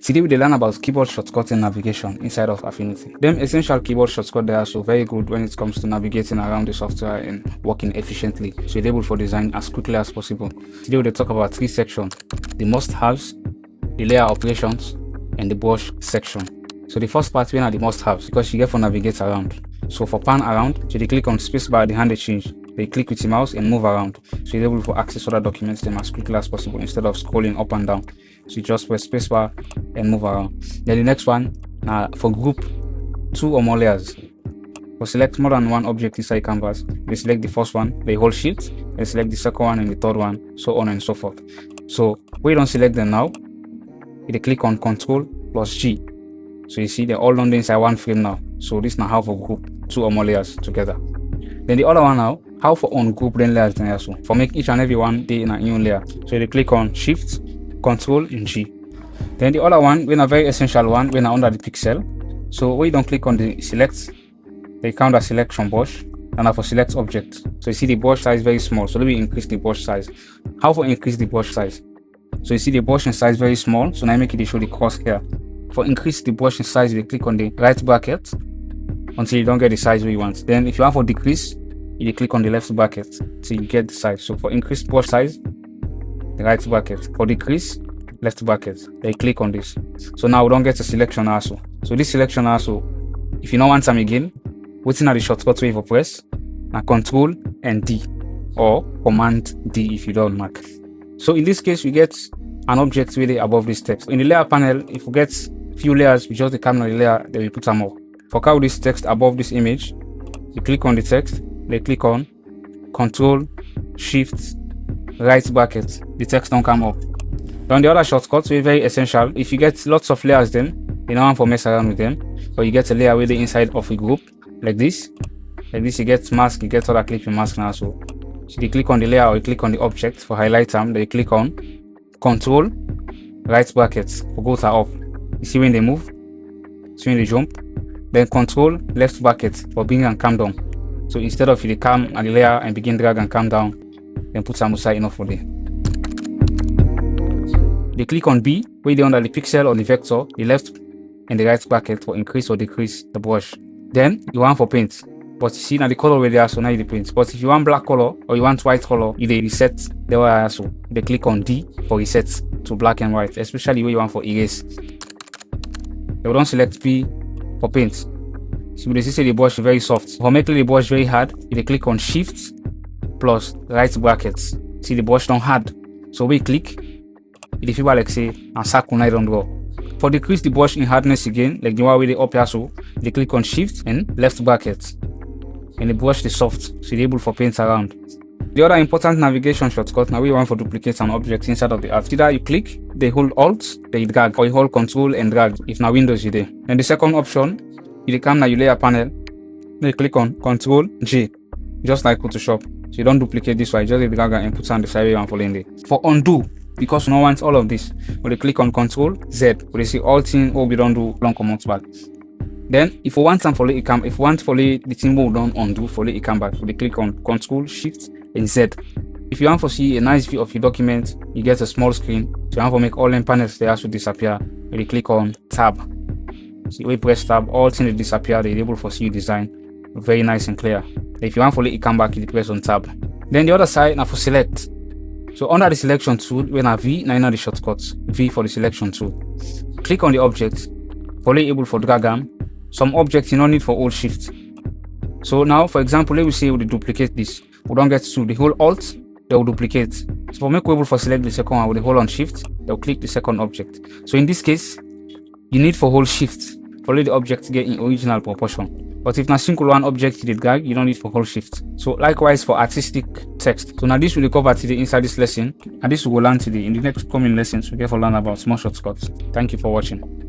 Today we learn about keyboard shortcuts and navigation inside of Affinity. Them essential keyboard shortcuts they are so very good when it comes to navigating around the software and working efficiently, so you're able for design as quickly as possible. Today we'll talk about three sections: the must-haves, the layer operations, and the brush section. So the first part we are the must-haves because you get for navigate around. So for pan around, so they click on spacebar at the hand change. They click with the mouse and move around, so you're able to access other documents them as quickly as possible instead of scrolling up and down. So you just press spacebar and move around. Then the next one, for group 2 or more layers. For select more than one object inside canvas, they select the first one, they hold shift, and select the second one and the third one, so on and so forth. So we don't select them now, you click on Ctrl plus G. So you see they're all under inside one frame now. So this now how for group 2 or more layers together. Then the other one now, how for ungroup then layers then also. For make each and every one day in a new layer. So you click on Shift, Ctrl and G. Then the other one, when a very essential one, when under the pixel. So we don't click on the select, they count as selection brush, and now for select object. So you see the brush size very small. So let me increase the brush size. How for increase the brush size? So you see the brush size very small. So now I make it show the cross here. For increase the brush size, you click on the right bracket until you don't get the size where you want. Then if you want for decrease, you click on the left bracket till you get the size. So for increase brush size, the right bracket. For decrease, left bracket. Then click on this. So now we don't get a selection also. So this selection also, if you don't want some again, what's in the shortcut way for press? Now Control and D or Command D if you don't mark. So in this case, we get an object really above this text. In the layer panel, if we get few layers, we just come on the layer, then we put some more. For cover this text above this image, you click on the text, they click on Control, Shift, right bracket. The text don't come up. Then the other shortcuts are very essential. If you get lots of layers, then you don't want to mess around with them. But you get a layer with the inside of a group like this. Like this, you get mask, you get other clipping mask now. So you click on the layer or you click on the object for highlight them. Then you click on Control, right bracket for both are up. You see when they move, see when they jump. Then Control, left bracket for bring and come down. So instead of you come at the layer and begin drag and come down, then put some side enough for there. They click on B, where they under the pixel or the vector, the left and the right bracket for increase or decrease the brush. Then you want for paint. But you see now the color where they are, so now you paint. But if you want black color or you want white color, you reset the way also. They click on D for reset to black and white, especially where you want for erase. They don't select P for paint. So they see the brush very soft. For making the brush very hard, you click on Shift plus right brackets. See the brush don't hard. So we click, if you like say and circle I don't draw. For decrease the brush in hardness again, like the one with the up here, so they click on Shift and left bracket. And the brush is soft, so you're able for paint around. The other important navigation shortcut, now we want for duplicate an object inside of the art. Either you click, they hold Alt, they drag, or you hold Control and drag if now Windows you there. Then the second option, you come now you layer panel, then you click on Control J, just like Photoshop. So you don't duplicate this one, just drag and put on the side and follow in there. For undo, because we don't want all of this, we click on Control Z, we see all things we don't do long command back. Then if you want some follow it come, if you want follow the thing we don't undo, follow it come back. We click on Control Shift and Z. If you want to see a nice view of your document, you get a small screen. So you want to make all the panels they also disappear, we click on Tab. So we press Tab, all things disappear, they're able to see your design very nice and clear. If you want to let it come back, you press on Tab. Then the other side now for select. So under the selection tool, we have V, now the shortcuts. V for the selection tool. Click on the object, follow able for drag them. Some objects you don't need for hold shift. So now, for example, let me say we duplicate this. We don't get to the whole alt, they will duplicate. So for make able for select the second one with the hold on shift, they'll click the second object. So in this case, you need for hold shift for let the object get in original proportion. But if not single one object you drag, you don't need for hold shift. So likewise for artistic text. So now this will cover today inside this lesson, and this will learn today. In the next coming lessons, we get to learn about small shortcuts. Thank you for watching.